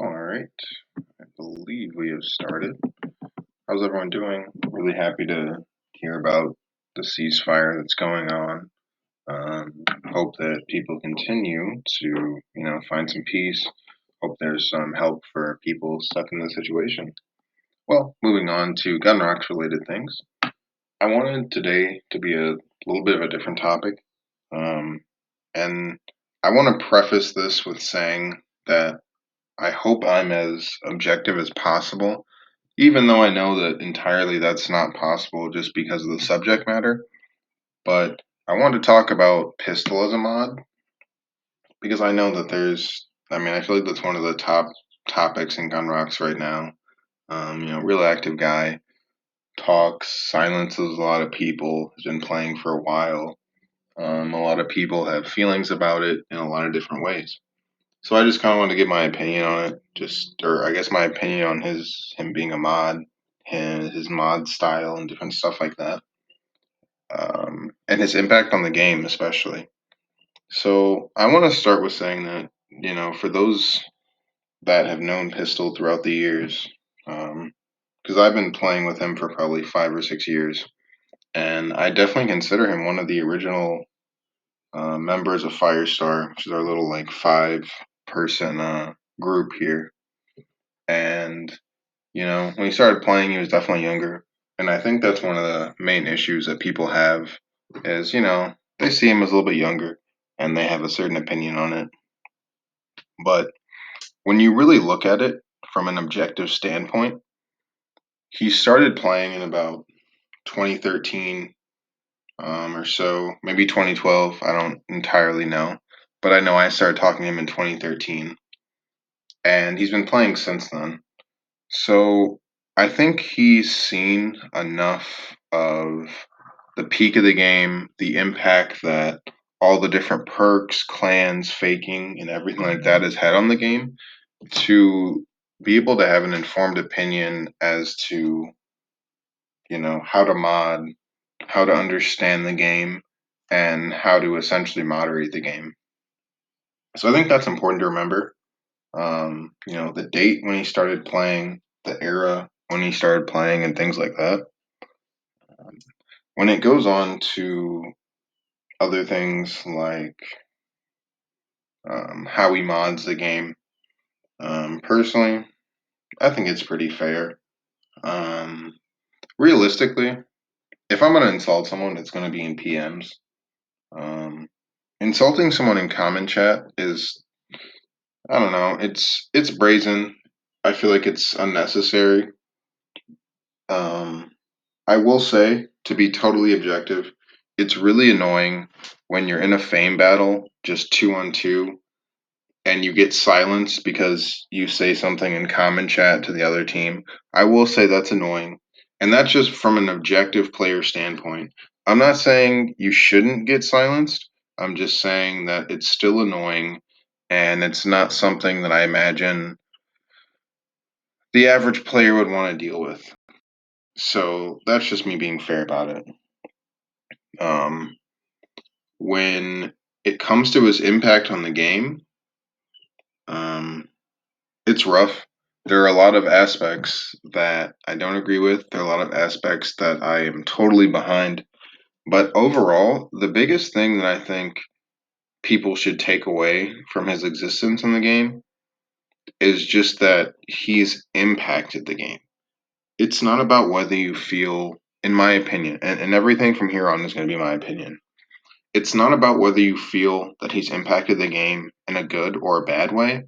All right, I believe we have started. How's everyone doing? Really happy to hear about the ceasefire that's going on. Hope that people continue to, find some peace. Hope there's some help for people stuck in this situation. Well, moving on to GUNROX related things. I wanted today to be a little bit of a different topic. Um, and I want to preface this with saying that I hope I'm as objective as possible, even though I know that entirely that's not possible just because of the subject matter. But I want to talk about Pistol as a mod because I know that I feel like that's one of the top topics in GunRocks right now. Real active guy, talks, silences a lot of people, has been playing for a while. A lot of people have feelings about it in a lot of different ways. So I just kind of want to give my opinion on it, or I guess my opinion on him being a mod, his mod style, and different stuff like that, and his impact on the game especially. So I want to start with saying that for those that have known Pistol throughout the years, because I've been playing with him for probably 5 or 6 years, and I definitely consider him one of the original members of Firestar, which is our little like 5 person group here. And when he started playing, he was definitely younger. And I think that's one of the main issues that people have is, they see him as a little bit younger and they have a certain opinion on it. But when you really look at it from an objective standpoint, he started playing in about 2013 or so, maybe 2012. I don't entirely know. But I know I started talking to him in 2013. And he's been playing since then. So I think he's seen enough of the peak of the game, the impact that all the different perks, clans, faking, and everything like that has had on the game to be able to have an informed opinion as to, how to mod, how to understand the game, and how to essentially moderate the game. So I think that's important to remember. The date when he started playing, the era when he started playing, and things like that. When it goes on to other things like how he mods the game, personally, I think it's pretty fair. Um, Realistically, if I'm going to insult someone, it's going to be in PMs. Um, Insulting someone in common chat is, I don't know, it's brazen. I feel like it's unnecessary. Um, I will say, to be totally objective, it's really annoying when you're in a fame battle, just 2 on 2, and you get silenced because you say something in common chat to the other team. I will say that's annoying. And that's just from an objective player standpoint. I'm not saying you shouldn't get silenced. I'm just saying that it's still annoying and it's not something that I imagine the average player would want to deal with. So that's just me being fair about it. Um, when it comes to his impact on the game, um, it's rough. There are a lot of aspects that I don't agree with. There are a lot of aspects that I am totally behind. But overall, the biggest thing that I think people should take away from his existence in the game is just that he's impacted the game. It's not about whether you feel, in my opinion, and everything from here on is going to be my opinion. It's not about whether you feel that he's impacted the game in a good or a bad way,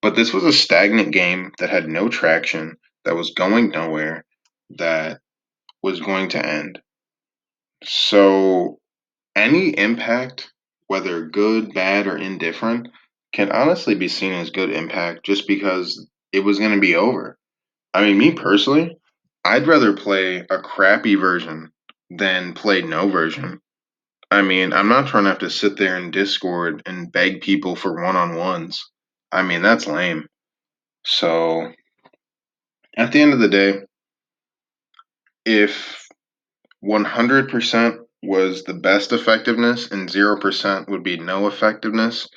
but this was a stagnant game that had no traction, that was going nowhere, that was going to end. So any impact, whether good, bad, or indifferent, can honestly be seen as good impact just because it was going to be over. I mean, me personally, I'd rather play a crappy version than play no version. I mean, I'm not trying to have to sit there in Discord and beg people for one-on-ones. I mean, that's lame. So, at the end of the day, if 100% was the best effectiveness and 0% would be no effectiveness,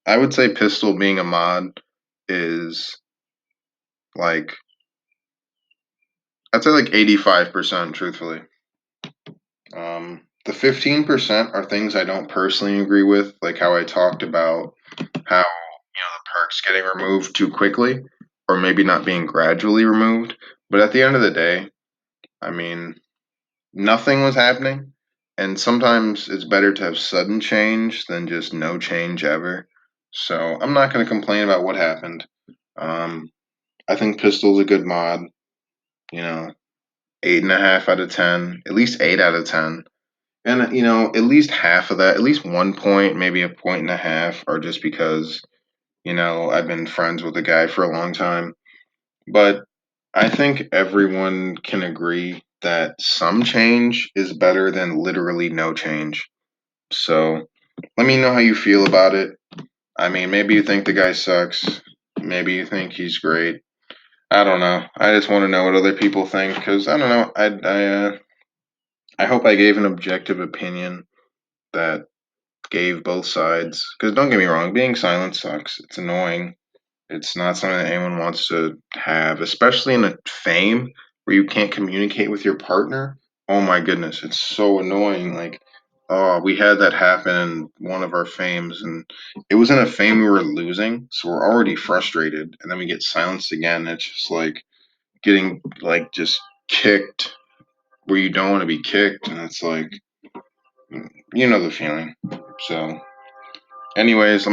I would say Pistol being a mod is Like, I'd say like 85%, truthfully. The 15% are things I don't personally agree with, like how I talked about how, the perks getting removed too quickly, or maybe not being gradually removed. But at the end of the day, I mean, nothing was happening, and sometimes it's better to have sudden change than just no change ever. So I'm not going to complain about what happened. Um, I think Pistol's a good mod. You know, 8.5 out of 10, at least 8 out of 10. And at least half of that, at least 1 point, maybe a point and a half, are just because I've been friends with the guy for a long time. But I think everyone can agree that some change is better than literally no change. So let me know how you feel about it. I mean, maybe you think the guy sucks. Maybe you think he's great. I don't know. I just want to know what other people think because I don't know. I hope I gave an objective opinion that gave both sides. Because don't get me wrong, being silent sucks. It's annoying. It's not something that anyone wants to have, especially in a fame where you can't communicate with your partner. Oh my goodness, it's so annoying. Like, oh, we had that happen in one of our fames, and it was in a fame we were losing, so we're already frustrated, and then we get silenced again. It's just like getting like just kicked where you don't want to be kicked, and it's like you know the feeling. So, anyways, let me